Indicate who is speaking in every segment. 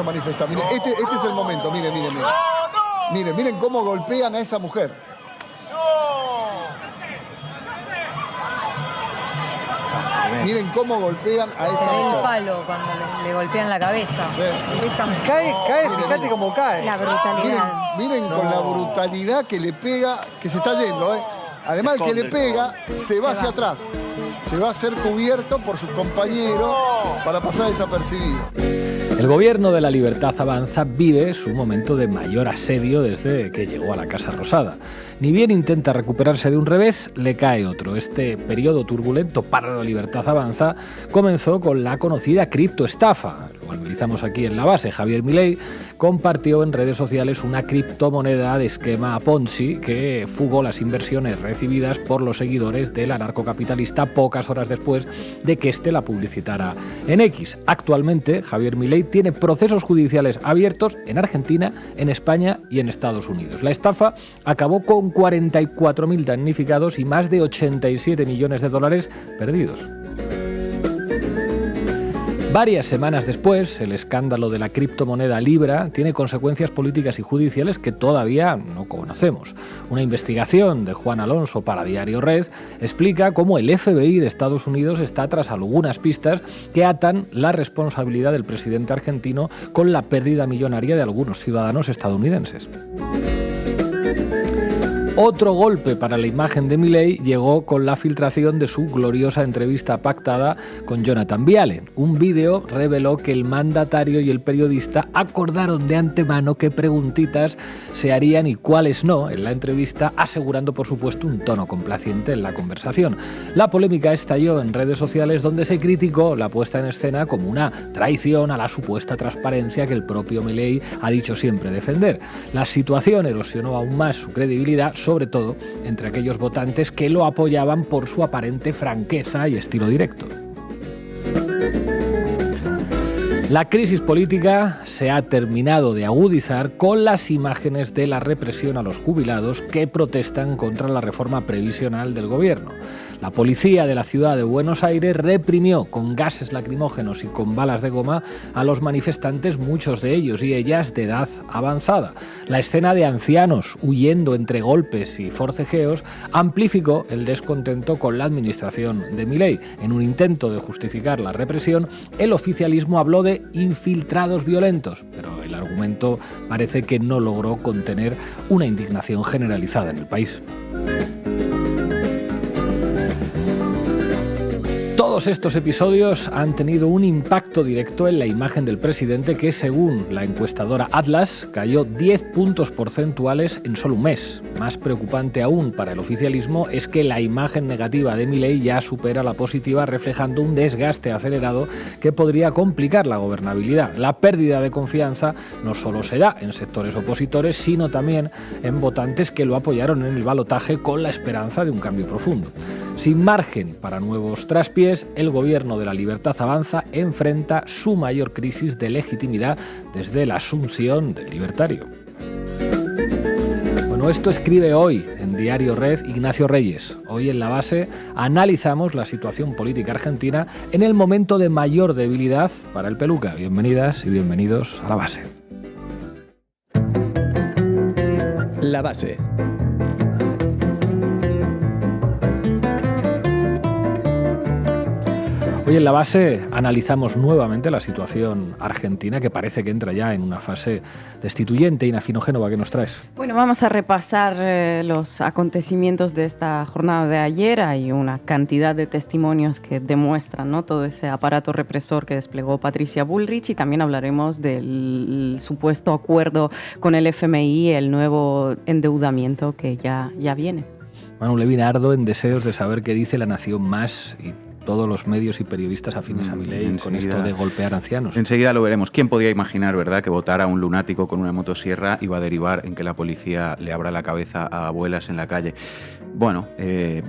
Speaker 1: Manifiesta. Miren, este es el momento. Miren cómo golpean a esa mujer. Miren cómo golpean a esa mujer.
Speaker 2: El palo cuando le golpean la cabeza.
Speaker 3: Cae, fíjate cómo cae.
Speaker 2: La brutalidad.
Speaker 1: Miren con la brutalidad que le pega, que se está yendo, ¿eh? Además, el que le pega se va hacia atrás. Se va a ser cubierto por sus compañeros para pasar desapercibido.
Speaker 4: El gobierno de la Libertad Avanza vive su momento de mayor asedio desde que llegó a la Casa Rosada. Ni bien intenta recuperarse de un revés, le cae otro. Este periodo turbulento para la Libertad Avanza comenzó con la conocida criptoestafa. Lo analizamos aquí en La Base. Javier Milei compartió en redes sociales una criptomoneda de esquema Ponzi que fugó las inversiones recibidas por los seguidores del anarcocapitalista pocas horas después de que éste la publicitara en X. Actualmente, Javier Milei tiene procesos judiciales abiertos en Argentina, en España y en Estados Unidos. La estafa acabó con 44.000 damnificados y más de 87 millones de dólares perdidos. Varias semanas después, el escándalo de la criptomoneda Libra tiene consecuencias políticas y judiciales que todavía no conocemos. Una investigación de Juan Alonso para Diario Red explica cómo el FBI de Estados Unidos está tras algunas pistas que atan la responsabilidad del presidente argentino con la pérdida millonaria de algunos ciudadanos estadounidenses. Otro golpe para la imagen de Milei llegó con la filtración de su gloriosa entrevista pactada con Jonathan Viale. Un vídeo reveló que el mandatario y el periodista acordaron de antemano qué preguntitas se harían y cuáles no en la entrevista, asegurando por supuesto un tono complaciente en la conversación. La polémica estalló en redes sociales donde se criticó la puesta en escena como una traición a la supuesta transparencia que el propio Milei ha dicho siempre defender. La situación erosionó aún más su credibilidad, sobre todo entre aquellos votantes que lo apoyaban por su aparente franqueza y estilo directo. La crisis política se ha terminado de agudizar con las imágenes de la represión a los jubilados que protestan contra la reforma previsional del gobierno. La policía de la ciudad de Buenos Aires reprimió con gases lacrimógenos y con balas de goma a los manifestantes, muchos de ellos y ellas de edad avanzada. La escena de ancianos huyendo entre golpes y forcejeos amplificó el descontento con la administración de Milei. En un intento de justificar la represión, el oficialismo habló de infiltrados violentos, pero el argumento parece que no logró contener una indignación generalizada en el país. Todos estos episodios han tenido un impacto directo en la imagen del presidente que, según la encuestadora Atlas, cayó 10 puntos porcentuales en solo un mes. Más preocupante aún para el oficialismo es que la imagen negativa de Milei ya supera la positiva, reflejando un desgaste acelerado que podría complicar la gobernabilidad. La pérdida de confianza no solo se da en sectores opositores, sino también en votantes que lo apoyaron en el balotaje con la esperanza de un cambio profundo. Sin margen para nuevos traspiés, el gobierno de la Libertad Avanza enfrenta su mayor crisis de legitimidad desde la asunción del libertario. Bueno, esto escribe hoy en Diario Red Ignacio Reyes. Hoy en La Base analizamos la situación política argentina en el momento de mayor debilidad para el peluca. Bienvenidas y bienvenidos a La Base.
Speaker 5: La Base.
Speaker 4: Hoy en La Base analizamos nuevamente la situación argentina, que parece que entra ya en una fase destituyente. Ina Finogénova, ¿qué nos traes?
Speaker 6: Bueno, vamos a repasar los acontecimientos de esta jornada de ayer. Hay una cantidad de testimonios que demuestran, ¿no?, todo ese aparato represor que desplegó Patricia Bullrich, y también hablaremos del supuesto acuerdo con el FMI, el nuevo endeudamiento que ya viene.
Speaker 4: Manu Levin, ardo en deseos de saber qué dice La Nación Más y todos los medios y periodistas afines a Milei con esto de golpear ancianos.
Speaker 7: Enseguida lo veremos. ¿Quién podía imaginar, verdad, que votar a un lunático con una motosierra iba a derivar en que la policía le abra la cabeza a abuelas en la calle? Bueno,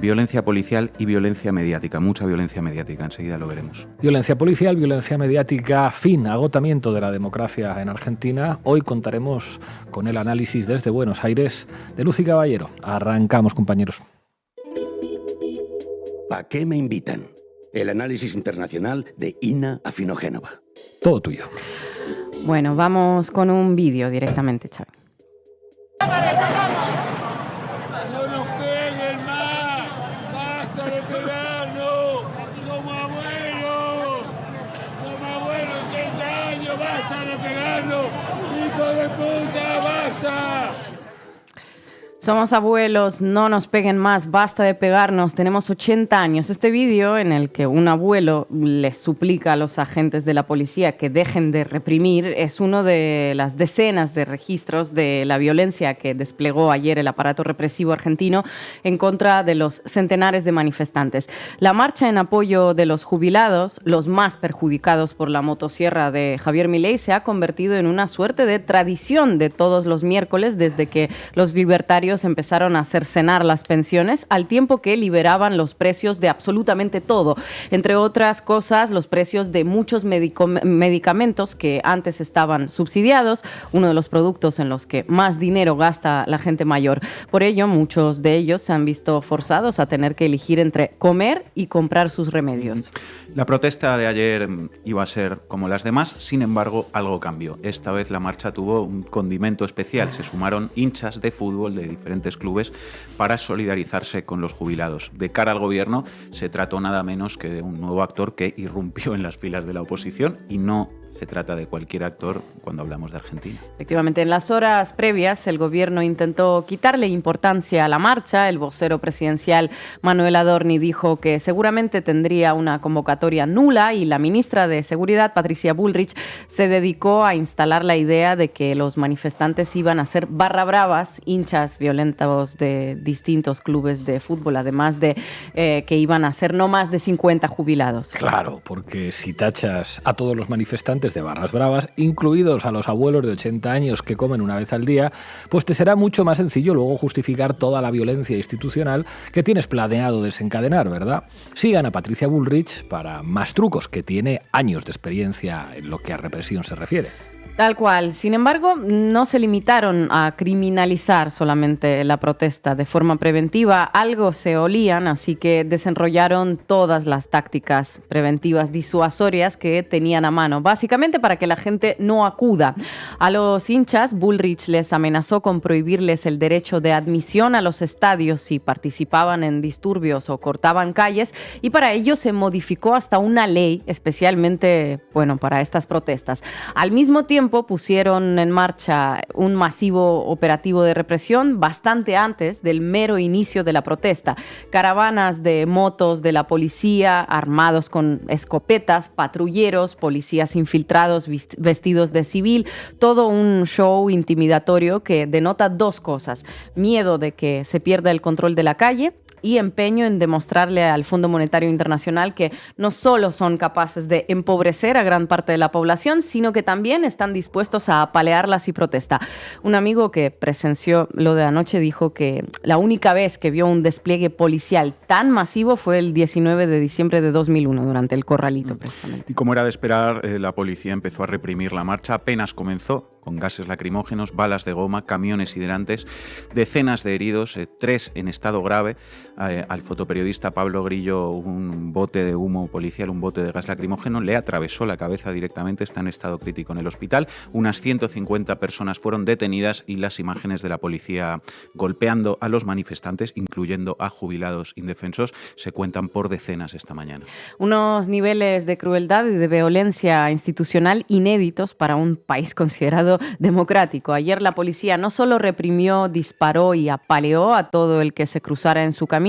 Speaker 7: violencia policial y violencia mediática, mucha violencia mediática, enseguida lo veremos.
Speaker 4: Violencia policial, violencia mediática, fin, agotamiento de la democracia en Argentina. Hoy contaremos con el análisis desde Buenos Aires de Lucy Caballero. Arrancamos, compañeros.
Speaker 5: ¿A qué me invitan? El análisis internacional de Ina Finogénova.
Speaker 4: Todo tuyo.
Speaker 6: Bueno, vamos con un vídeo directamente, Xavi.
Speaker 8: ¡No nos peguen más! ¡Basta de pegarnos! ¡Somos abuelos! ¡Somos abuelos en 30 años! ¡Basta de pegarnos! ¡Hijo de puta! ¡Basta!
Speaker 6: Somos abuelos, no nos peguen más, basta de pegarnos, tenemos 80 años. Este vídeo en el que un abuelo le suplica a los agentes de la policía que dejen de reprimir es uno de las decenas de registros de la violencia que desplegó ayer el aparato represivo argentino en contra de los centenares de manifestantes. La marcha en apoyo de los jubilados, los más perjudicados por la motosierra de Javier Milei, se ha convertido en una suerte de tradición de todos los miércoles desde que los libertarios empezaron a cercenar las pensiones al tiempo que liberaban los precios de absolutamente todo. Entre otras cosas, los precios de muchos medicamentos que antes estaban subsidiados, uno de los productos en los que más dinero gasta la gente mayor. Por ello, muchos de ellos se han visto forzados a tener que elegir entre comer y comprar sus remedios.
Speaker 7: La protesta de ayer iba a ser como las demás, sin embargo, algo cambió. Esta vez la marcha tuvo un condimento especial. Se sumaron hinchas de fútbol de diferentes clubes para solidarizarse con los jubilados. De cara al gobierno, se trató nada menos que de un nuevo actor que irrumpió en las filas de la oposición y no se trata de cualquier actor cuando hablamos de Argentina.
Speaker 6: Efectivamente, en las horas previas el gobierno intentó quitarle importancia a la marcha. El vocero presidencial Manuel Adorni dijo que seguramente tendría una convocatoria nula y la ministra de Seguridad, Patricia Bullrich, se dedicó a instalar la idea de que los manifestantes iban a ser barra bravas, hinchas violentos de distintos clubes de fútbol, además de que iban a ser no más de 50 jubilados.
Speaker 4: Claro, porque si tachas a todos los manifestantes de barras bravas, incluidos a los abuelos de 80 años que comen una vez al día, pues te será mucho más sencillo luego justificar toda la violencia institucional que tienes planeado desencadenar, ¿verdad? Sigan a Patricia Bullrich para más trucos, que tiene años de experiencia en lo que a represión se refiere.
Speaker 6: Tal cual. Sin embargo, no se limitaron a criminalizar solamente la protesta de forma preventiva. Algo se olían, así que desenrollaron todas las tácticas preventivas disuasorias que tenían a mano, básicamente para que la gente no acuda. A los hinchas, Bullrich les amenazó con prohibirles el derecho de admisión a los estadios si participaban en disturbios o cortaban calles, y para ello se modificó hasta una ley especialmente, para estas protestas. Al mismo tiempo, pusieron en marcha un masivo operativo de represión bastante antes del mero inicio de la protesta. Caravanas de motos de la policía, armados con escopetas, patrulleros, policías infiltrados vestidos de civil, todo un show intimidatorio que denota dos cosas: miedo de que se pierda el control de la calle y empeño en demostrarle al Fondo Monetario Internacional que no solo son capaces de empobrecer a gran parte de la población, sino que también están dispuestos a apalearla si protesta. Un amigo que presenció lo de anoche dijo que la única vez que vio un despliegue policial tan masivo fue el 19 de diciembre de 2001, durante el Corralito, precisamente.
Speaker 7: Y como era de esperar, la policía empezó a reprimir la marcha apenas comenzó, con gases lacrimógenos, balas de goma, camiones hidrantes, decenas de heridos, 3 en estado grave. Al fotoperiodista Pablo Grillo un bote de humo policial, un bote de gas lacrimógeno, le atravesó la cabeza directamente, está en estado crítico en el hospital. Unas 150 personas fueron detenidas y las imágenes de la policía golpeando a los manifestantes, incluyendo a jubilados indefensos, se cuentan por decenas esta mañana.
Speaker 6: Unos niveles de crueldad y de violencia institucional inéditos para un país considerado democrático. Ayer la policía no solo reprimió, disparó y apaleó a todo el que se cruzara en su camino,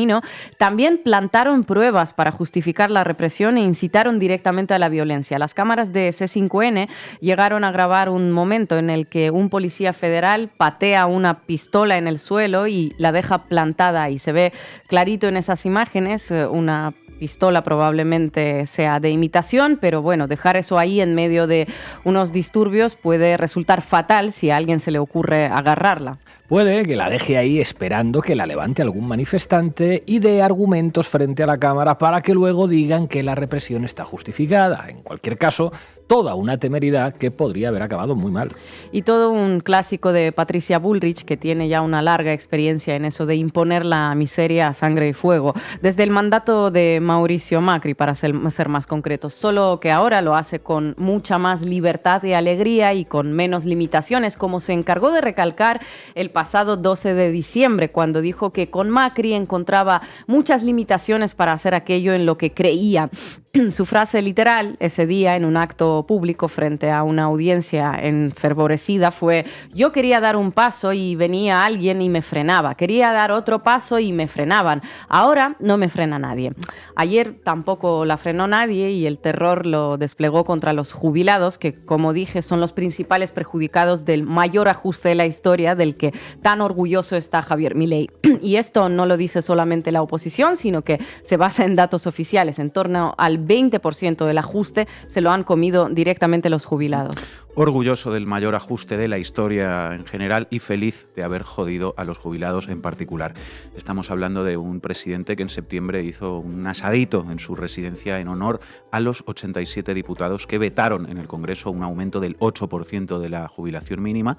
Speaker 6: también plantaron pruebas para justificar la represión e incitaron directamente a la violencia. Las cámaras de C5N llegaron a grabar un momento en el que un policía federal patea una pistola en el suelo y la deja plantada, y se ve clarito en esas imágenes una pistola probablemente sea de imitación, pero dejar eso ahí en medio de unos disturbios puede resultar fatal si a alguien se le ocurre agarrarla.
Speaker 4: Puede que la deje ahí esperando que la levante algún manifestante y dé argumentos frente a la cámara para que luego digan que la represión está justificada. En cualquier caso, Toda una temeridad que podría haber acabado muy mal.
Speaker 6: Y todo un clásico de Patricia Bullrich, que tiene ya una larga experiencia en eso de imponer la miseria a sangre y fuego, desde el mandato de Mauricio Macri, para ser más concretos, solo que ahora lo hace con mucha más libertad y alegría y con menos limitaciones, como se encargó de recalcar el pasado 12 de diciembre, cuando dijo que con Macri encontraba muchas limitaciones para hacer aquello en lo que creía. Su frase literal ese día en un acto público frente a una audiencia enfervorecida fue: yo quería dar un paso y venía alguien y me frenaba, quería dar otro paso y me frenaban, ahora no me frena nadie. Ayer tampoco la frenó nadie y el terror lo desplegó contra los jubilados, que, como dije, son los principales perjudicados del mayor ajuste de la historia, del que tan orgulloso está Javier Milei. Y esto no lo dice solamente la oposición, sino que se basa en datos oficiales. En torno al 20% del ajuste se lo han comido directamente los jubilados.
Speaker 7: Orgulloso del mayor ajuste de la historia en general y feliz de haber jodido a los jubilados en particular. Estamos hablando de un presidente que en septiembre hizo un asadito en su residencia en honor a los 87 diputados que vetaron en el Congreso un aumento del 8% de la jubilación mínima.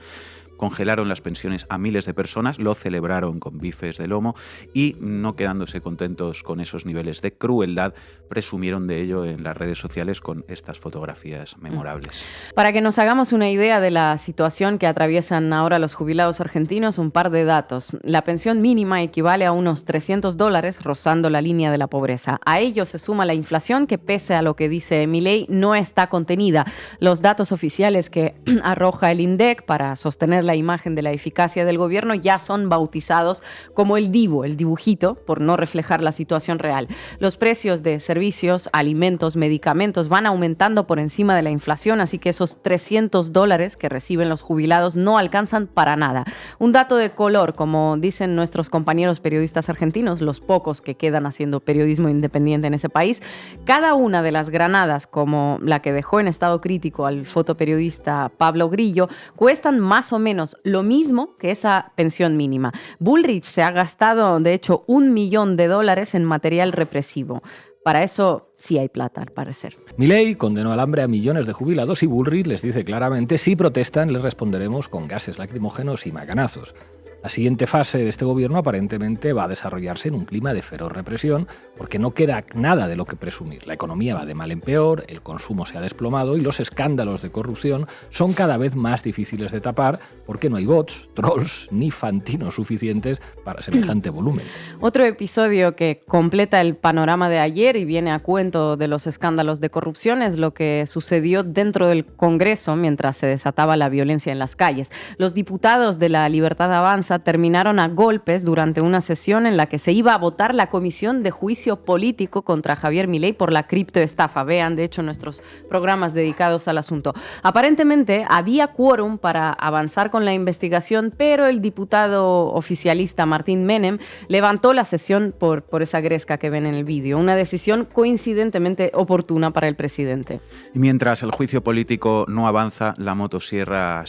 Speaker 7: Congelaron las pensiones a miles de personas, lo celebraron con bifes de lomo y, no quedándose contentos con esos niveles de crueldad, presumieron de ello en las redes sociales con estas fotografías memorables.
Speaker 6: Para que nos hagamos una idea de la situación que atraviesan ahora los jubilados argentinos, un par de datos. La pensión mínima equivale a unos $300, rozando la línea de la pobreza. A ello se suma la inflación, que pese a lo que dice Milei, no está contenida. Los datos oficiales que arroja el INDEC para sostener la imagen de la eficacia del gobierno ya son bautizados como el Divo, el dibujito, por no reflejar la situación real. Los precios de servicios, alimentos, medicamentos van aumentando por encima de la inflación, así que esos $300 que reciben los jubilados no alcanzan para nada. Un dato de color, como dicen nuestros compañeros periodistas argentinos, los pocos que quedan haciendo periodismo independiente en ese país, cada una de las granadas, como la que dejó en estado crítico al fotoperiodista Pablo Grillo, cuestan más o menos lo mismo que esa pensión mínima. Bullrich se ha gastado, de hecho, $1 millón en material represivo. Para eso sí hay plata, al parecer.
Speaker 4: Milei condenó al hambre a millones de jubilados y Bullrich les dice claramente: si protestan, les responderemos con gases lacrimógenos y macanazos. La siguiente fase de este gobierno aparentemente va a desarrollarse en un clima de feroz represión, porque no queda nada de lo que presumir. La economía va de mal en peor, el consumo se ha desplomado y los escándalos de corrupción son cada vez más difíciles de tapar, porque no hay bots, trolls ni fantinos suficientes para semejante volumen.
Speaker 6: Otro episodio que completa el panorama de ayer y viene a cuento de los escándalos de corrupción es lo que sucedió dentro del Congreso mientras se desataba la violencia en las calles. Los diputados de la Libertad Avanza terminaron a golpes durante una sesión en la que se iba a votar la comisión de juicio político contra Javier Milei por la criptoestafa. Vean, de hecho, nuestros programas dedicados al asunto. Aparentemente había quórum para avanzar con la investigación, pero el diputado oficialista Martín Menem levantó la sesión por esa gresca que ven en el vídeo. Una decisión coincidentemente oportuna para el presidente.
Speaker 7: Y mientras el juicio político no avanza, la motosierra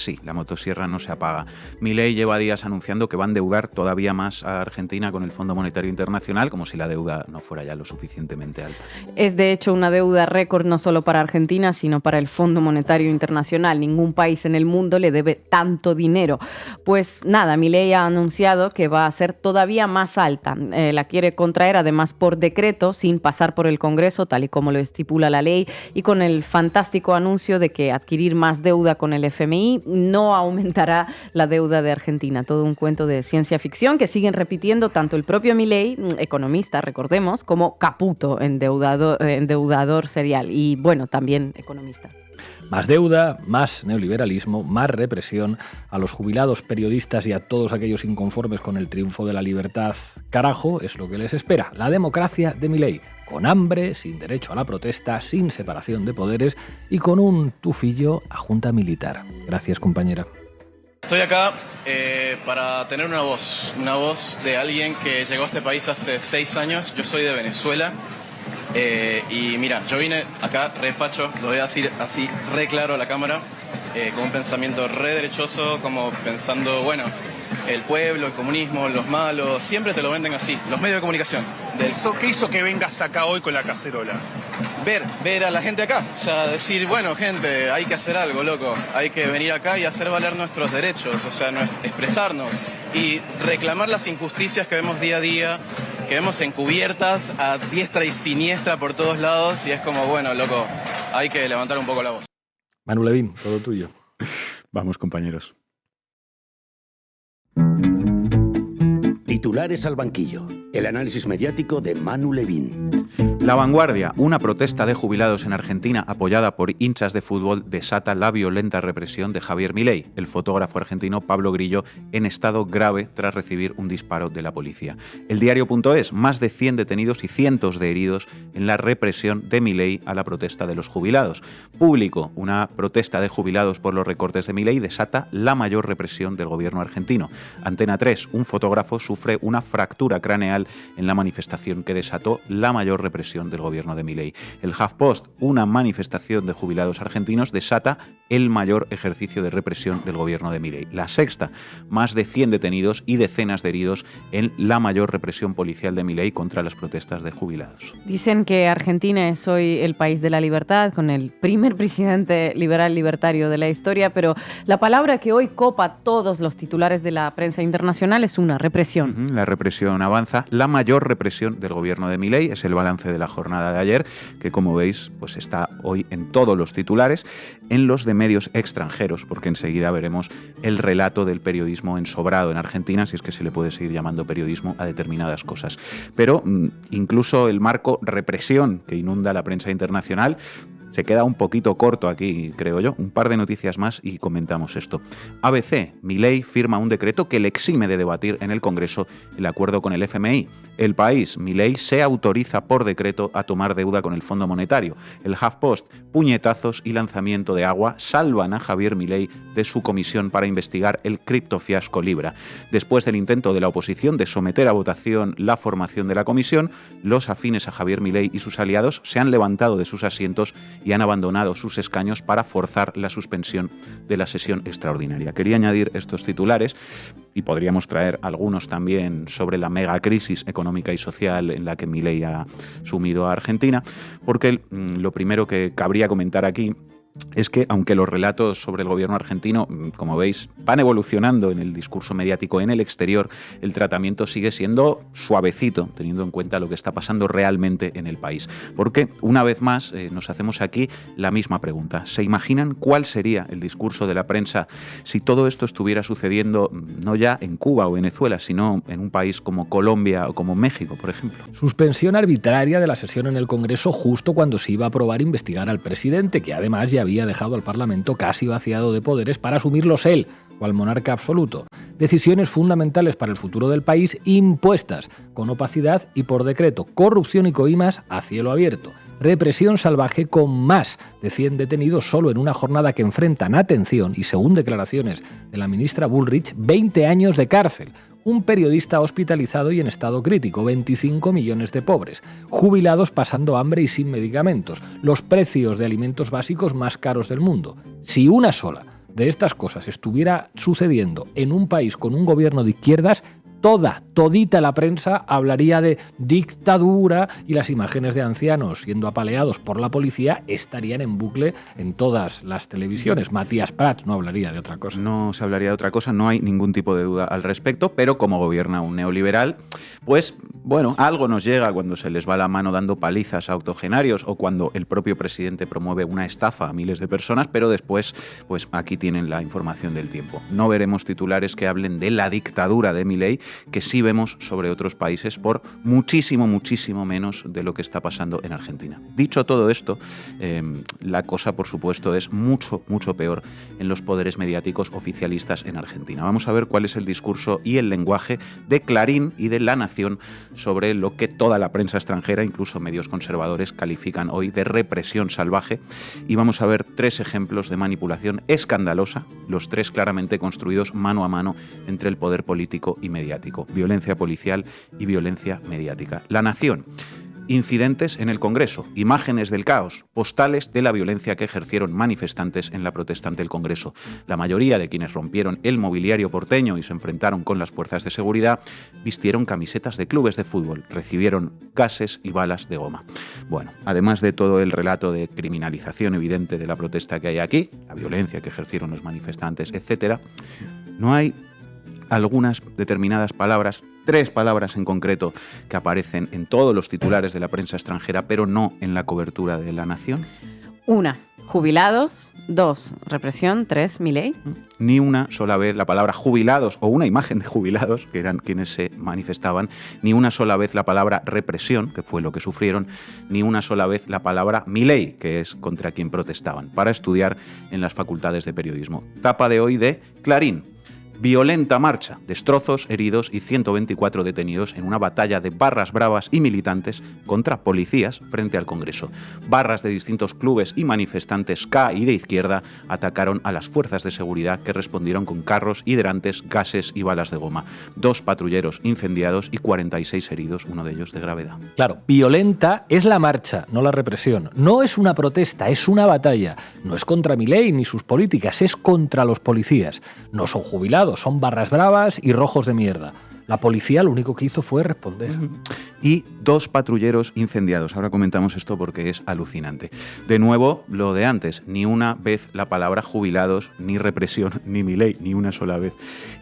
Speaker 7: no se apaga. Milei lleva días anunciando que va a endeudar todavía más a Argentina con el Fondo Monetario Internacional, como si la deuda no fuera ya lo suficientemente alta.
Speaker 6: Es de hecho una deuda récord no solo para Argentina, sino para el Fondo Monetario Internacional. Ningún país en el mundo le debe tanto dinero. Pues nada, Milei ha anunciado que va a ser todavía más alta. La quiere contraer además por decreto, sin pasar por el Congreso, tal y como lo estipula la ley, y con el fantástico anuncio de que adquirir más deuda con el FMI no aumentará la deuda de Argentina. Todo un cuento de ciencia ficción que siguen repitiendo tanto el propio Milei, economista, recordemos, como Caputo, endeudador serial, y bueno, también economista.
Speaker 4: Más deuda, más neoliberalismo, más represión a los jubilados, periodistas y a todos aquellos inconformes con el triunfo de la libertad. Carajo, es lo que les espera. La democracia de Milei, con hambre, sin derecho a la protesta, sin separación de poderes y con un tufillo a junta militar. Gracias, compañera.
Speaker 9: Estoy acá para tener una voz de alguien que llegó a este país hace 6 años. Yo soy de Venezuela y mira, yo vine acá re facho, lo voy a decir así re claro a la cámara, con un pensamiento re derechoso, como pensando, bueno, el pueblo, el comunismo, los malos, siempre te lo venden así, los medios de comunicación.
Speaker 10: ¿Qué hizo que vengas acá hoy con la cacerola?
Speaker 9: ver a la gente acá. O sea, decir, bueno, gente, hay que hacer algo, loco. Hay que venir acá y hacer valer nuestros derechos, o sea, expresarnos y reclamar las injusticias que vemos día a día, que vemos encubiertas a diestra y siniestra por todos lados, y es como, bueno, loco, hay que levantar un poco la voz.
Speaker 4: Manu Levín, todo tuyo.
Speaker 7: Vamos, compañeros.
Speaker 5: Titulares al banquillo. El análisis mediático de Manu Levín.
Speaker 7: La Vanguardia, una protesta de jubilados en Argentina apoyada por hinchas de fútbol, desata la violenta represión de Javier Milei, el fotógrafo argentino Pablo Grillo, en estado grave tras recibir un disparo de la policía. El diario.es, más de 100 detenidos y cientos de heridos en la represión de Milei a la protesta de los jubilados. Público, una protesta de jubilados por los recortes de Milei desata la mayor represión del gobierno argentino. Antena 3, un fotógrafo sufre una fractura craneal en la manifestación que desató la mayor represión del gobierno de Milei. El HuffPost, una manifestación de jubilados argentinos, desata el mayor ejercicio de represión del gobierno de Milei. La Sexta, más de 100 detenidos y decenas de heridos en la mayor represión policial de Milei contra las protestas de jubilados.
Speaker 6: Dicen que Argentina es hoy el país de la libertad, con el primer presidente liberal libertario de la historia, pero la palabra que hoy copa todos los titulares de la prensa internacional es una represión.
Speaker 7: La represión avanza. La mayor represión del gobierno de Milei es el balance de la jornada de ayer, que como veis pues está hoy en todos los titulares, en los de medios extranjeros, porque enseguida veremos el relato del periodismo ensobrado en Argentina, si es que se le puede seguir llamando periodismo a determinadas cosas. Pero incluso el marco represión que inunda la prensa internacional se queda un poquito corto aquí, creo yo. Un par de noticias más y comentamos esto. ABC, Milei firma un decreto que le exime de debatir en el Congreso el acuerdo con el FMI. El País, Milei se autoriza por decreto a tomar deuda con el Fondo Monetario. El HuffPost, puñetazos y lanzamiento de agua salvan a Javier Milei de su comisión para investigar el criptofiasco Libra. Después del intento de la oposición de someter a votación la formación de la comisión, los afines a Javier Milei y sus aliados se han levantado de sus asientos y han abandonado sus escaños para forzar la suspensión de la sesión extraordinaria. Quería añadir estos titulares y podríamos traer algunos también sobre la megacrisis económica y social en la que Milei ha sumido a Argentina, porque lo primero que cabría comentar aquí es que, aunque los relatos sobre el gobierno argentino, como veis, van evolucionando en el discurso mediático en el exterior, el tratamiento sigue siendo suavecito, teniendo en cuenta lo que está pasando realmente en el país. Porque, una vez más, nos hacemos aquí la misma pregunta. ¿Se imaginan cuál sería el discurso de la prensa si todo esto estuviera sucediendo no ya en Cuba o Venezuela, sino en un país como Colombia o como México, por ejemplo?
Speaker 4: Suspensión arbitraria de la sesión en el Congreso justo cuando se iba a aprobar investigar al presidente, que además ya había dejado al Parlamento casi vaciado de poderes para asumirlos él, cual monarca absoluto. Decisiones fundamentales para el futuro del país impuestas, con opacidad y por decreto. Corrupción y coimas a cielo abierto. Represión salvaje con más de 100 detenidos solo en una jornada que enfrentan, atención, y según declaraciones de la ministra Bullrich, 20 años de cárcel. Un periodista hospitalizado y en estado crítico, 25 millones de pobres, jubilados pasando hambre y sin medicamentos, los precios de alimentos básicos más caros del mundo. Si una sola de estas cosas estuviera sucediendo en un país con un gobierno de izquierdas, todita la prensa hablaría de dictadura y las imágenes de ancianos siendo apaleados por la policía estarían en bucle en todas las televisiones. Matías Prats no hablaría de otra cosa.
Speaker 7: No se hablaría de otra cosa, no hay ningún tipo de duda al respecto, pero como gobierna un neoliberal, pues bueno, algo nos llega cuando se les va la mano dando palizas a octogenarios o cuando el propio presidente promueve una estafa a miles de personas, pero después, pues aquí tienen la información del tiempo. No veremos titulares que hablen de la dictadura de Milei, que sí vemos sobre otros países por muchísimo menos de lo que está pasando en Argentina. Dicho todo esto, la cosa, por supuesto, es mucho peor en los poderes mediáticos oficialistas en Argentina. Vamos a ver cuál es el discurso y el lenguaje de Clarín y de La Nación sobre lo que toda la prensa extranjera, incluso medios conservadores, califican hoy de represión salvaje. Y vamos a ver 3 ejemplos de manipulación escandalosa, los 3 claramente construidos mano a mano entre el poder político y mediático. Violencia policial y violencia mediática. La Nación. Incidentes en el Congreso, imágenes del caos, postales de la violencia que ejercieron manifestantes en la protesta ante el Congreso. La mayoría de quienes rompieron el mobiliario porteño y se enfrentaron con las fuerzas de seguridad vistieron camisetas de clubes de fútbol, recibieron gases y balas de goma. Bueno, además de todo el relato de criminalización evidente de la protesta que hay aquí, la violencia que ejercieron los manifestantes, etc., no hay algunas determinadas palabras, 3 palabras en concreto, que aparecen en todos los titulares de la prensa extranjera, pero no en la cobertura de La Nación.
Speaker 6: 1, jubilados. 2, represión. 3, Milei.
Speaker 7: Ni una sola vez la palabra jubilados o una imagen de jubilados, que eran quienes se manifestaban, ni una sola vez la palabra represión, que fue lo que sufrieron, ni una sola vez la palabra Milei, que es contra quien protestaban, para estudiar en las facultades de periodismo. Tapa de hoy de Clarín. Violenta marcha, destrozos, heridos y 124 detenidos en una batalla de barras bravas y militantes contra policías frente al Congreso. Barras de distintos clubes y manifestantes K y de izquierda atacaron a las fuerzas de seguridad que respondieron con carros, hidrantes, gases y balas de goma. 2 patrulleros incendiados y 46 heridos, uno de ellos de gravedad.
Speaker 4: Claro, violenta es la marcha, no la represión. No es una protesta, es una batalla. No es contra Milei ni sus políticas, es contra los policías. No son jubilados, son barras bravas y rojos de mierda. La policía lo único que hizo fue responder.
Speaker 7: Y 2 patrulleros incendiados. Ahora comentamos esto porque es alucinante. De nuevo, lo de antes. Ni una vez la palabra jubilados, ni represión, ni Milei, ni una sola vez.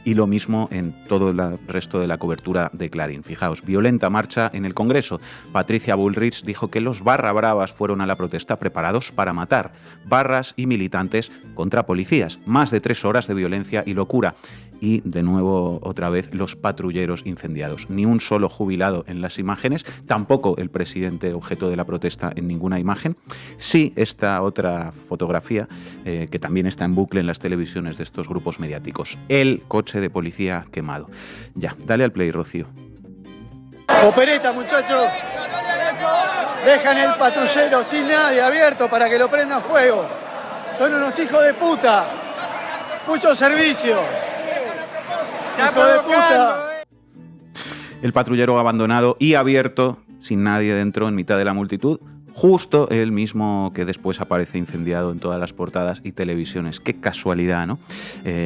Speaker 7: Y lo mismo en todo el resto de la cobertura de Clarín. Fijaos, violenta marcha en el Congreso. Patricia Bullrich dijo que los barra bravas fueron a la protesta preparados para matar. Barras y militantes contra policías. Más de 3 horas de violencia y locura. Y, de nuevo, otra vez, los patrulleros incendiados. Ni un solo jubilado en las imágenes, tampoco el presidente objeto de la protesta en ninguna imagen. Sí, esta otra fotografía, que también está en bucle en las televisiones de estos grupos mediáticos. El coche de policía quemado. Ya, dale al play, Rocío.
Speaker 3: Opereta, muchachos. Dejan el patrullero sin nadie abierto para que lo prendan fuego. Son unos hijos de puta. Mucho servicio. ¡Hijo de puta!
Speaker 7: El patrullero abandonado y abierto, sin nadie dentro, en mitad de la multitud, justo el mismo que después aparece incendiado en todas las portadas y televisiones. Qué casualidad, ¿no?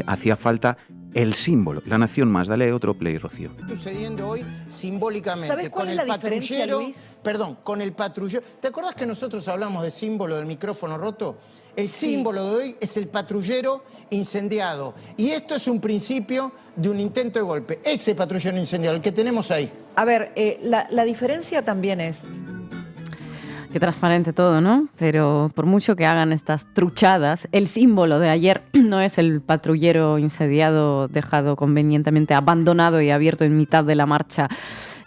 Speaker 7: Hacía falta el símbolo. La Nación más. Dale otro play, Rocío.
Speaker 10: Sucediendo hoy simbólicamente.
Speaker 2: ¿Sabes cuál
Speaker 10: con
Speaker 2: es la
Speaker 10: el
Speaker 2: diferencia,
Speaker 10: patrullero,
Speaker 2: Luis?
Speaker 10: Perdón, con el patrullero. ¿Te acordás que nosotros hablamos de símbolo del micrófono roto? El símbolo de hoy es el patrullero incendiado. Y esto es un principio de un intento de golpe. Ese patrullero incendiado, el que tenemos ahí.
Speaker 2: A ver, la diferencia también es...
Speaker 6: Qué transparente todo, ¿no? Pero por mucho que hagan estas truchadas, el símbolo de ayer no es el patrullero incendiado dejado convenientemente abandonado y abierto en mitad de la marcha.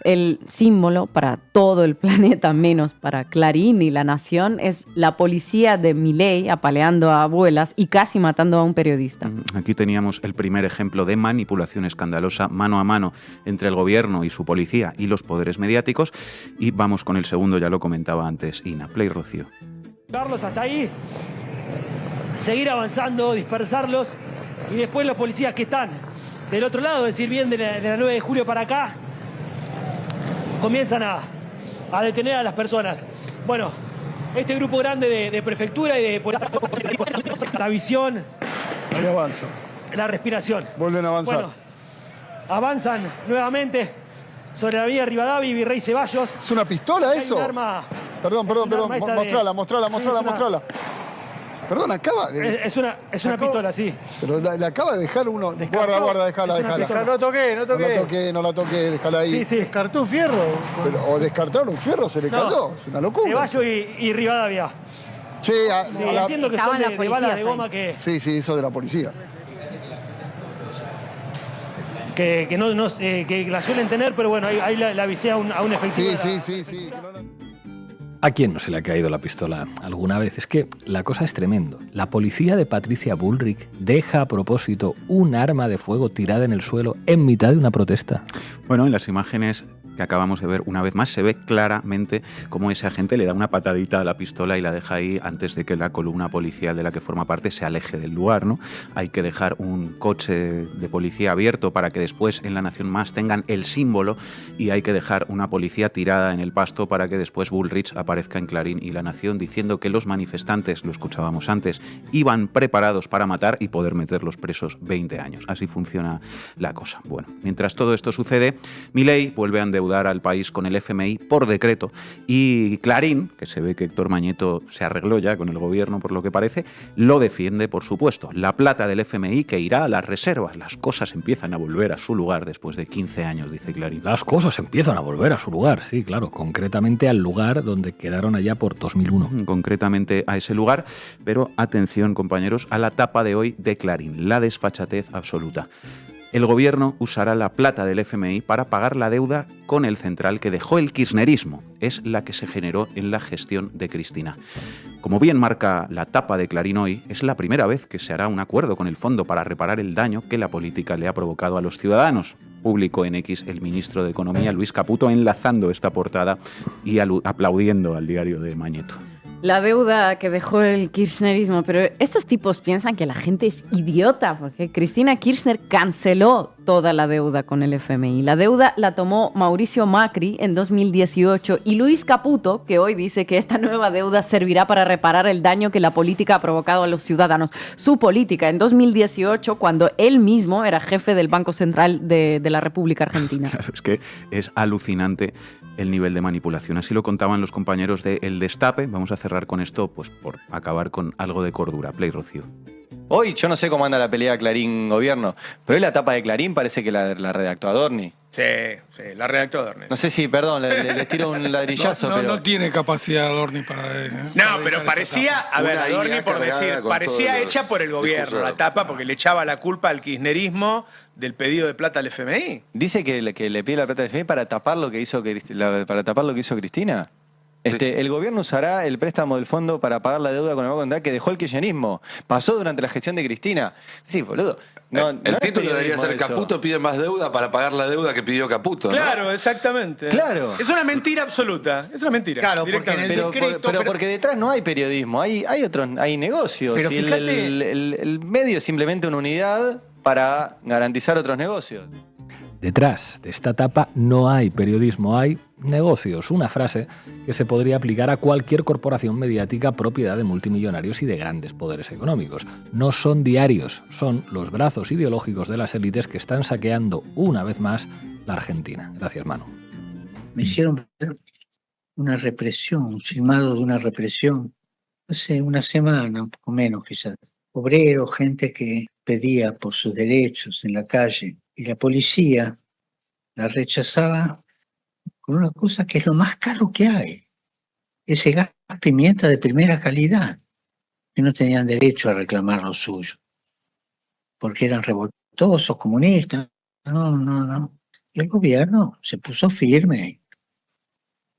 Speaker 6: El símbolo para todo el planeta, menos para Clarín y La Nación, es la policía de Milei apaleando a abuelas y casi matando a un periodista.
Speaker 7: Aquí teníamos el primer ejemplo de manipulación escandalosa mano a mano entre el gobierno y su policía y los poderes mediáticos. Y vamos con el segundo, ya lo comentaba antes Ina. Play, Rocío.
Speaker 11: Llevarlos hasta ahí, seguir avanzando, dispersarlos y después los policías que están del otro lado, es decir, bien de la 9 de julio para acá, comienzan a detener a las personas. Bueno, este grupo grande de prefectura y de la visión,
Speaker 1: ahí avanza.
Speaker 11: la respiración.
Speaker 1: Vuelven a avanzar.
Speaker 11: Bueno, avanzan nuevamente sobre la avenida Rivadavia y Virrey Ceballos.
Speaker 1: ¿Es una pistola eso?
Speaker 11: Hay un arma,
Speaker 1: Perdón. Mostrala. Perdón, acaba de...
Speaker 11: Es una pistola, sí.
Speaker 1: Pero la acaba de dejar uno... Guarda, déjala.
Speaker 3: No la toqué,
Speaker 1: déjala ahí.
Speaker 11: Sí.
Speaker 3: Descartó un fierro.
Speaker 1: O descartaron un fierro, se le cayó. Es una locura.
Speaker 11: Ceballos y Rivadavia.
Speaker 1: Sí,
Speaker 11: entiendo que
Speaker 2: estaban
Speaker 11: son
Speaker 2: las
Speaker 11: de
Speaker 2: policías
Speaker 11: balas de
Speaker 2: ahí.
Speaker 11: goma que
Speaker 1: eso de la policía.
Speaker 11: que la suelen tener, pero bueno, ahí la avisé a un efectivo.
Speaker 1: Sí.
Speaker 4: ¿A quién no se le ha caído la pistola alguna vez? Es que la cosa es tremendo. La policía de Patricia Bullrich deja a propósito un arma de fuego tirada en el suelo en mitad de una protesta.
Speaker 7: Bueno, en las imágenes que acabamos de ver una vez más, se ve claramente cómo ese agente le da una patadita a la pistola y la deja ahí antes de que la columna policial de la que forma parte se aleje del lugar, ¿no? Hay que dejar un coche de policía abierto para que después en La Nación Más tengan el símbolo, y hay que dejar una policía tirada en el pasto para que después Bullrich aparezca en Clarín y La Nación diciendo que los manifestantes, lo escuchábamos antes, iban preparados para matar y poder meterlos presos 20 años. Así funciona la cosa. Bueno, mientras todo esto sucede, Milei vuelve a endeudar al país con el FMI por decreto, y Clarín, que se ve que Héctor Mañeto se arregló ya con el gobierno por lo que parece, lo defiende, por supuesto. La plata del FMI que irá a las reservas. Las cosas empiezan a volver a su lugar después de 15 años, dice Clarín.
Speaker 4: Las cosas empiezan a volver a su lugar, sí, claro, concretamente al lugar donde quedaron allá por 2001.
Speaker 7: Concretamente a ese lugar, pero atención, compañeros, a la tapa de hoy de Clarín, la desfachatez absoluta. El gobierno usará la plata del FMI para pagar la deuda con el central que dejó el kirchnerismo. Es la que se generó en la gestión de Cristina. Como bien marca la tapa de Clarín hoy, es la primera vez que se hará un acuerdo con el fondo para reparar el daño que la política le ha provocado a los ciudadanos. Publicó en X el ministro de Economía, Luis Caputo, enlazando esta portada y aplaudiendo al diario de Mañeto.
Speaker 6: La deuda que dejó el kirchnerismo, pero estos tipos piensan que la gente es idiota, porque Cristina Kirchner canceló toda la deuda con el FMI. La deuda la tomó Mauricio Macri en 2018 y Luis Caputo, que hoy dice que esta nueva deuda servirá para reparar el daño que la política ha provocado a los ciudadanos. Su política en 2018, cuando él mismo era jefe del Banco Central de la República Argentina.
Speaker 7: Claro, es que es alucinante el nivel de manipulación. Así lo contaban los compañeros de El Destape. Vamos a cerrar con esto, pues por acabar con algo de cordura. Play, Rocío.
Speaker 12: Hoy yo no sé cómo anda la pelea Clarín-Gobierno, pero hoy la tapa de Clarín parece que la redactó Adorni.
Speaker 13: Sí, la redactó Adorni.
Speaker 12: No sé si, perdón, le tiro un ladrillazo,
Speaker 14: no,
Speaker 12: pero...
Speaker 14: No tiene capacidad Adorni para...
Speaker 13: No, pero parecía, a ver, Adorni por decir, parecía hecha por el gobierno, la tapa, porque le echaba la culpa al kirchnerismo del pedido de plata al FMI.
Speaker 12: Dice que le pide la plata al FMI para tapar lo que hizo Cristina. El gobierno usará el préstamo del fondo para pagar la deuda con el Banco Central que dejó el kirchnerismo. Pasó durante la gestión de Cristina. Sí, boludo.
Speaker 15: El título debería ser Caputo pide más deuda para pagar la deuda que pidió Caputo, ¿no?
Speaker 13: Claro, exactamente.
Speaker 12: Claro.
Speaker 13: Es una mentira absoluta. Es una mentira.
Speaker 10: Claro, porque en el decreto...
Speaker 12: Pero porque detrás no hay periodismo, hay negocios.
Speaker 10: Pero
Speaker 12: y
Speaker 10: fíjate...
Speaker 12: el medio es simplemente una unidad para garantizar otros negocios.
Speaker 4: Detrás de esta tapa no hay periodismo, hay negocios. Una frase que se podría aplicar a cualquier corporación mediática propiedad de multimillonarios y de grandes poderes económicos. No son diarios, son los brazos ideológicos de las élites que están saqueando una vez más la Argentina. Gracias, Manu.
Speaker 16: Me hicieron ver una represión, un filmado de una represión, hace una semana, un poco menos quizás. Obreros, gente que pedía por sus derechos en la calle. Y la policía la rechazaba con una cosa que es lo más caro que hay. Ese gas pimienta de primera calidad. Que no tenían derecho a reclamar lo suyo. Porque eran revoltosos, comunistas. No. Y el gobierno se puso firme.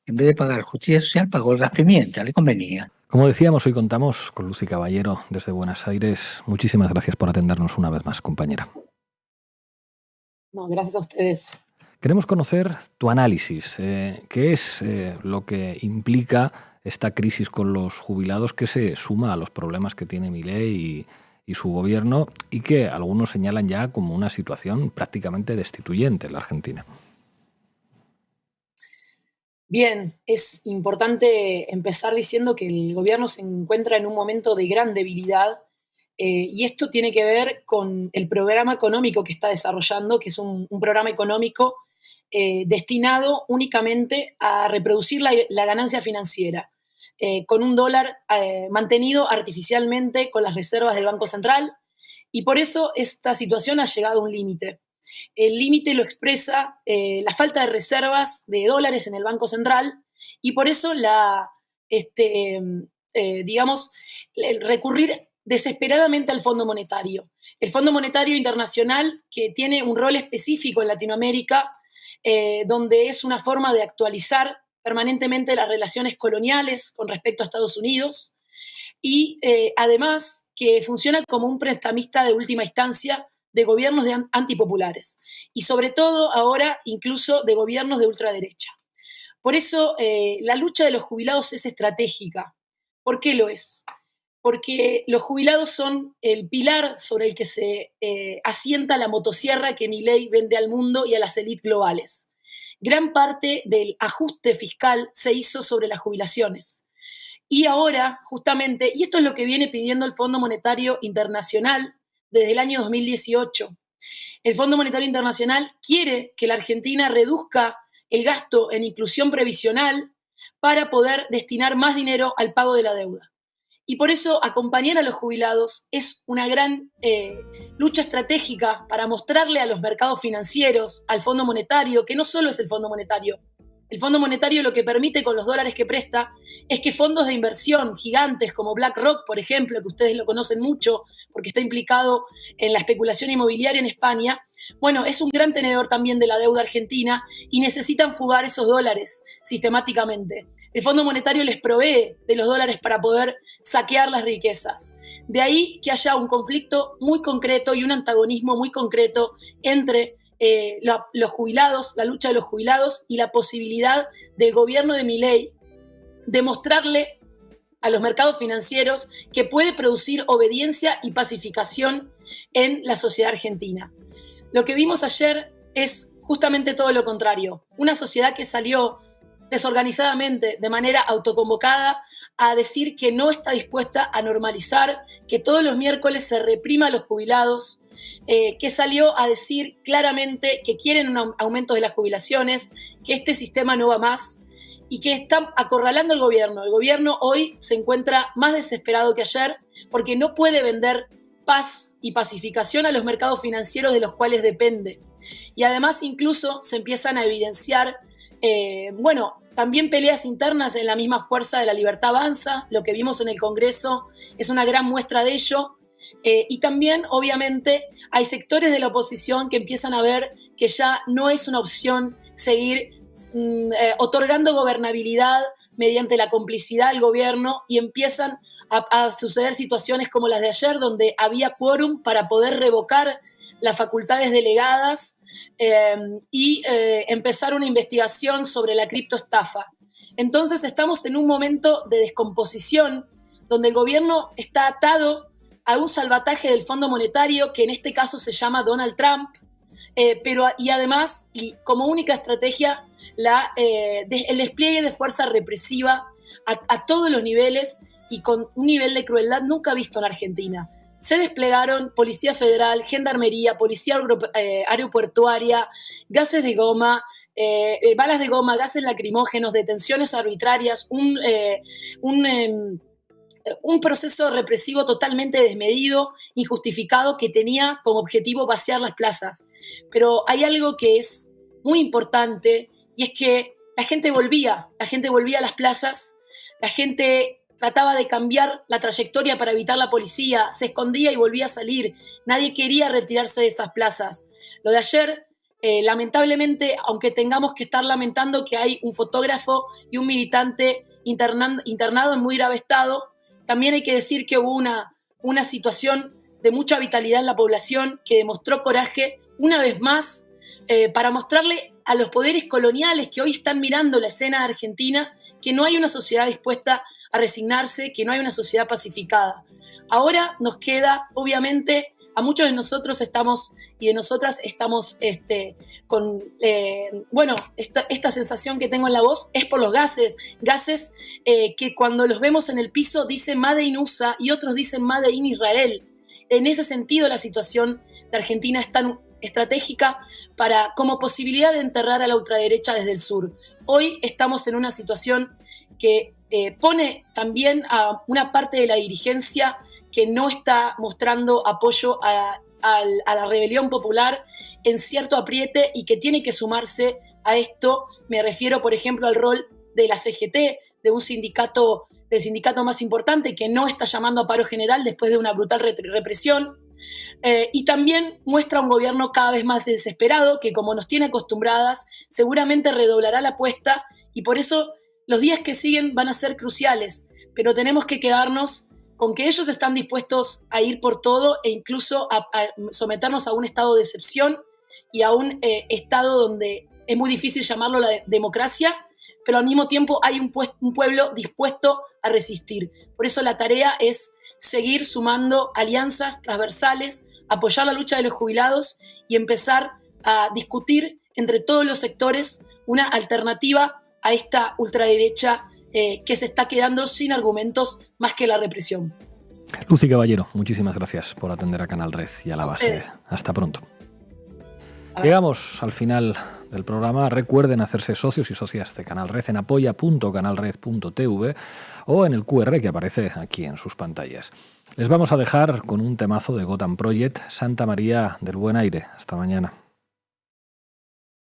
Speaker 16: En vez de pagar justicia social, pagó el gas pimienta. Le convenía.
Speaker 4: Como decíamos, hoy contamos con Lucy Caballero desde Buenos Aires. Muchísimas gracias por atendernos una vez más, compañera.
Speaker 17: No, gracias a ustedes.
Speaker 4: Queremos conocer tu análisis. ¿Qué es lo que implica esta crisis con los jubilados que se suma a los problemas que tiene Milei y su gobierno y que algunos señalan ya como una situación prácticamente destituyente en la Argentina?
Speaker 17: Bien, es importante empezar diciendo que el gobierno se encuentra en un momento de gran debilidad. Y esto tiene que ver con el programa económico que está desarrollando, que es un programa económico destinado únicamente a reproducir la ganancia financiera, con un dólar mantenido artificialmente con las reservas del Banco Central, y por eso esta situación ha llegado a un límite. El límite lo expresa la falta de reservas de dólares en el Banco Central, y por eso el recurrir desesperadamente al Fondo Monetario. El Fondo Monetario Internacional, que tiene un rol específico en Latinoamérica, donde es una forma de actualizar permanentemente las relaciones coloniales con respecto a Estados Unidos, y además que funciona como un prestamista de última instancia de gobiernos antipopulares y sobre todo ahora incluso de gobiernos de ultraderecha. Por eso la lucha de los jubilados es estratégica. ¿Por qué lo es? Porque los jubilados son el pilar sobre el que se asienta la motosierra que Milei vende al mundo y a las élites globales. Gran parte del ajuste fiscal se hizo sobre las jubilaciones. Y ahora, justamente, y esto es lo que viene pidiendo el Fondo Monetario Internacional desde el año 2018, el Fondo Monetario Internacional quiere que la Argentina reduzca el gasto en inclusión previsional para poder destinar más dinero al pago de la deuda. Y por eso acompañar a los jubilados es una gran lucha estratégica para mostrarle a los mercados financieros, al Fondo Monetario, que no solo es el Fondo Monetario. El Fondo Monetario lo que permite con los dólares que presta es que fondos de inversión gigantes como BlackRock, por ejemplo, que ustedes lo conocen mucho porque está implicado en la especulación inmobiliaria en España, bueno, es un gran tenedor también de la deuda argentina y necesitan fugar esos dólares sistemáticamente. El Fondo Monetario les provee de los dólares para poder saquear las riquezas. De ahí que haya un conflicto muy concreto y un antagonismo muy concreto entre los jubilados, la lucha de los jubilados y la posibilidad del gobierno de Milei de mostrarle a los mercados financieros que puede producir obediencia y pacificación en la sociedad argentina. Lo que vimos ayer es justamente todo lo contrario. Una sociedad que salió desorganizadamente, de manera autoconvocada, a decir que no está dispuesta a normalizar, que todos los miércoles se reprima a los jubilados, que salió a decir claramente que quieren un aumento de las jubilaciones, que este sistema no va más y que están acorralando al gobierno. El gobierno hoy se encuentra más desesperado que ayer porque no puede vender paz y pacificación a los mercados financieros de los cuales depende. Y además incluso se empiezan a evidenciar también peleas internas en la misma fuerza de La Libertad Avanza. Lo que vimos en el Congreso es una gran muestra de ello. Y también, obviamente, hay sectores de la oposición que empiezan a ver que ya no es una opción seguir otorgando gobernabilidad mediante la complicidad del gobierno y empiezan a suceder situaciones como las de ayer, donde había quórum para poder revocar las facultades delegadas y empezar una investigación sobre la criptoestafa. Entonces estamos en un momento de descomposición donde el gobierno está atado a un salvataje del Fondo Monetario, que en este caso se llama Donald Trump, y además, y como única estrategia, el despliegue de fuerza represiva a todos los niveles y con un nivel de crueldad nunca visto en Argentina. Se desplegaron Policía Federal, Gendarmería, Policía Aeroportuaria, gases de goma, balas de goma, gases lacrimógenos, detenciones arbitrarias, un proceso represivo totalmente desmedido, injustificado, que tenía como objetivo vaciar las plazas. Pero hay algo que es muy importante y es que la gente volvía a las plazas, la gente trataba de cambiar la trayectoria para evitar la policía, se escondía y volvía a salir. Nadie quería retirarse de esas plazas. Lo de ayer, lamentablemente, aunque tengamos que estar lamentando que hay un fotógrafo y un militante internado en muy grave estado, también hay que decir que hubo una situación de mucha vitalidad en la población que demostró coraje una vez más para mostrarle a los poderes coloniales que hoy están mirando la escena de Argentina que no hay una sociedad dispuesta a resignarse, que no hay una sociedad pacificada. Ahora nos queda, obviamente, a muchos de nosotros y de nosotras estamos con, esta sensación que tengo en la voz es por los gases que cuando los vemos en el piso dicen Made in USA y otros dicen Made in Israel. En ese sentido, la situación de Argentina es tan estratégica como posibilidad de enterrar a la ultraderecha desde el sur. Hoy estamos en una situación que pone también a una parte de la dirigencia que no está mostrando apoyo a la rebelión popular en cierto apriete y que tiene que sumarse a esto. Me refiero, por ejemplo, al rol de la CGT, del sindicato más importante que no está llamando a paro general después de una brutal represión. Y también muestra un gobierno cada vez más desesperado que, como nos tiene acostumbradas, seguramente redoblará la apuesta y por eso los días que siguen van a ser cruciales, pero tenemos que quedarnos con que ellos están dispuestos a ir por todo e incluso a someternos a un estado de excepción y a un estado donde es muy difícil llamarlo la democracia, pero al mismo tiempo hay un pueblo dispuesto a resistir. Por eso la tarea es seguir sumando alianzas transversales, apoyar la lucha de los jubilados y empezar a discutir entre todos los sectores una alternativa a esta ultraderecha que se está quedando sin argumentos más que la represión.
Speaker 4: Lucy Caballero, muchísimas gracias por atender a Canal Red y a La Base. Hasta pronto. Llegamos al final del programa. Recuerden hacerse socios y socias de Canal Red en apoya.canalred.tv o en el QR que aparece aquí en sus pantallas. Les vamos a dejar con un temazo de Gotham Project, Santa María del Buen Aire. Hasta mañana.